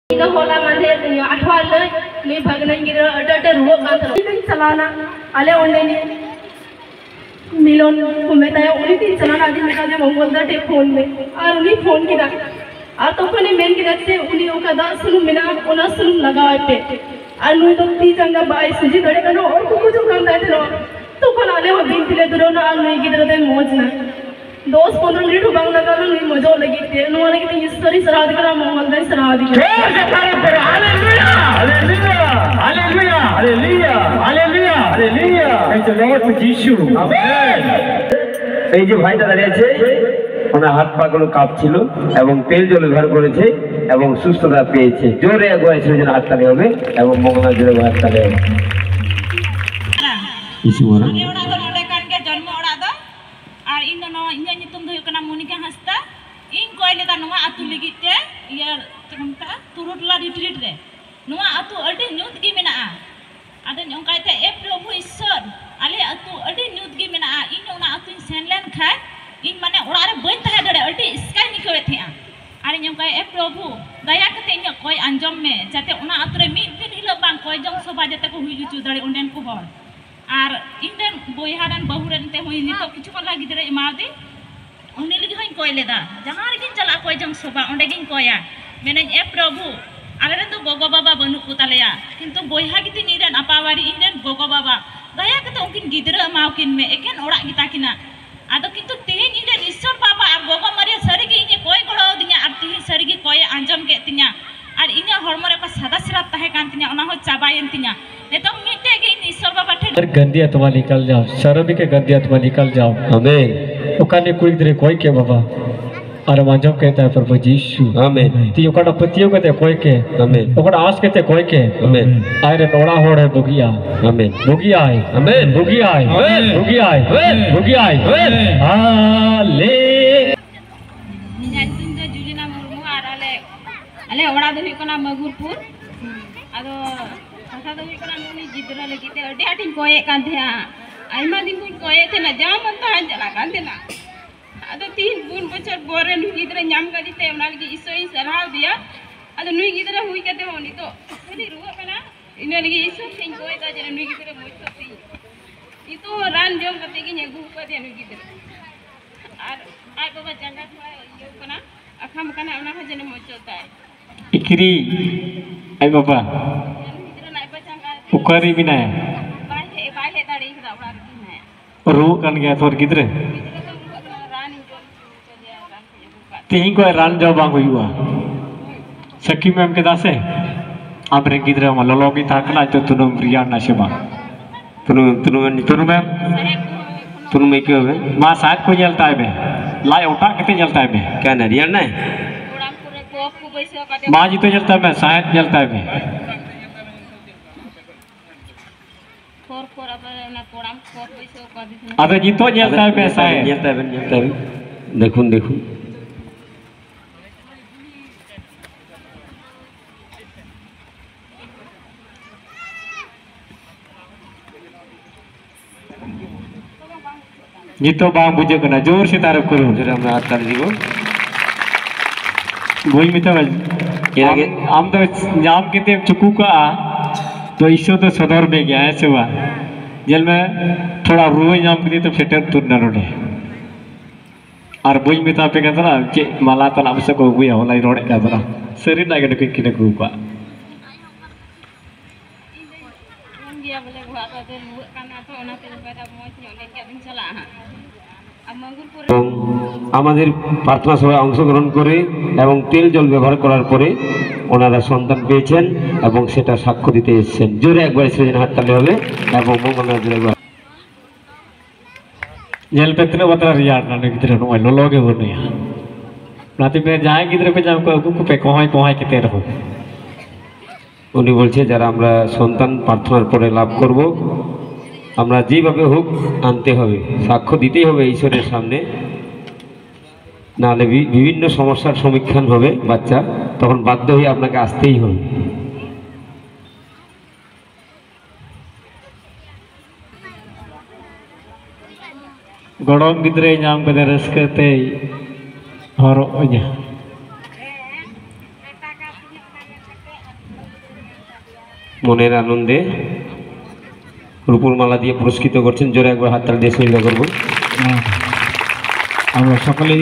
इधर होला मंदिर अठवाल नहीं भगना गिरा अटे रुआ कांतर इधर चलाना अले ओंडे मिलोन कुमेता उन्हीं तीन चलाना आदि में काजे मंगोल टे फोन में और उन्हीं फोन की दाग और तो अपने मेन की दाग से उन्हीं उनका दास सुनु मिना उन्हें सुनु लगाए पे और नुई तो तीन जंगा बाई सुजी दड़े का नो और कुछ जो काम दायते नो तो कौन आले वो दिन तिले दुरो ना और नुई की दरे मौज ना दोस्त 15 मिनट बांग लगा लो नहीं मजा लगी थी नो वाले की ईश्वरी सराध करा मंगल दाई सराध करा hallelujah hallelujah hallelujah hallelujah hallelujah thank you Lord जीसू आमेन এই যে ভাইটা দাঁড়িয়ে আছে ওনার হাত পা গুলো কাঁপছিল এবং তেল জল ব্যবহার করেছে এবং সুস্থতা পেয়েছে জোরে গয়েছে যেন হাততালি হবে এবং মঙ্গলা জোরে হাততালি হবে কিছু বলা Monica Hasta, in Koileta Noa Atu Ligite, Yer Turutla retreat there. Noa Atu Adi Nut Gimina. Adan Yonkaita April who is sir. Ali Atu Adi Nut Gimina, in Yona Atu in Sandland Cat, in Mana or Bunta had Adi Sky Nicoetia. Arin Yonkai April who, Dayakatin Koi Anjome, Jate Una Atre meet Villa Bank, Koi Jong Sobajata who you to the Unden Kuhor. Are in them Boyharan Bahuran Temo in the Kichuala Gidre Imadi. उन्हें लगी हों कोई लेदा जहाँ लेकिन चला कोई जंग सोबा उन्हें किन कोया मैंने ये प्रभु अगर तो गोगो बाबा बनु कुतालेया किंतु बोयहा कितनी नीरन अपावारी इन्हें गोगो बाबा दया के तो उनकिन गिदरा माउकिन में एकेन ओरा किता किना आदो किंतु तीन इन्हें ईश्वर बाबा और गोगो मरिया सरी की इन्हें कोई गड़ो दिन्या और तीन सरी की कोई अंजम के तिन्या और इन्हें हॉर्मोन का सादा सिराप तहे कान तिन्या उन्हें हो चाबायन तिन्या ये तो मिटे के इन ईश्वर बाबा ठे गंदिया तुम्हारी निकल जाओ शराबी के गंदिया तुम्हारी निकल जाओ आमेन उकाने कोई तरह कोई के बाबा और मांझों कहता है प्रभु यीशु आमेन ती उकाना पतियों कहते हैं कोई के आमेन उकाना आस कहते हैं कोई के आमेन आयरे नोड़ा हो रहे बुगिया आमेन बुगिया है आमेन बुगिया है बुगिया है बुगिया है हाले निजातिंदा जुलिना मुर्मू आराले अले ओड़ा दो हिकोना मगुरपुर आदो कथा दो हिकोना नुनी जिदरा लगिते अडे आटिन कोये कांधेया आइमा दिन बुन कोये थे ना जाम अंता चला कांधे ना आदो 3 बुन बचर बोरे नु गिदरा ᱧᱟᱢ कदिते उना लगी ईश्वरी सराह दिया आदो नुई गिदरा हुई कते होनी तो खाली रुआ कना इने लगी ईश्वर सिंह कोये ता जने नुई गिदरा मोचो ती इ तो रान जोम कते की ने गु कते नुई गिदरा आर आय बाबा जंगा थवा यो कना अखम कना उना जने मोचो ता इकरी आई बाबा गिदरा नाय बचंगा उकारी बिना बाहे दाड़ी खदा उड़ा की है रू कन गया थोर किधरे तीन को रान जो बांग हुआ सखी में हम के दासे आमरे किधरे हम लोगी ताकना तो तुनुम रिया नशबा तुनुम में क्यों है माँ साथ को जलता है बे लाई उठा कितने जलता है बे क्या ना रिया ना माँ जी तो जलता है बे साथ जलता है बे अबे जी तो जलता है बे साथ जलता है देखूं देखूं ये तो बांग बुझे करना जोर से तारीफ करो जोर हम हाथ कर दियो बोल मिता हम तो जाम के ते चुकू का तो ईशो तो सदर में गया ऐसे हुआ जल में थोड़ा रुए जाम के तो फिटर तुर न रोडे और बोल मिता पे कहता ना कि माला तो नाम से को हुई होला रोडे का बरा शरीर ना के किने को का আমাদের প্রার্থনা সভায় অংশগ্রহণ করে এবং তেল জল ব্যবহার করার পরে ওনারা সন্তান পেয়েছেন এবং সেটা সাক্ষ্য দিতে এসেছেন জোরে একবার সেদিন হাততালি হবে এবং মঙ্গলবার জোরে একবার जल पे इतने बता रियार ना किधर नो लो लोगे वो नहीं नाती पे जाए किधर पे जाम को पे कोहाई के तेरे हो উনি বলছে যারা আমরা সন্তান প্রার্থনার পরে লাভ করব আমরা যেভাবে হোক আনতে হবে সাক্ষ্য দিতেই হবে ঈশ্বরের সামনে নালে বিভিন্ন সমস্যার সম্মুখীন হবে বাচ্চা তখন বাধ্য হয়ে আপনাকে আসতেই হবে गड़ोम गिद्रे नाम कदे रस्कते हरो মনের আনন্দে রূপুর মালা দিয়ে পুরস্কৃত করছেন। জোরে একবার হাততালি দিয়ে সহিংসা করবো। আমরা সকলে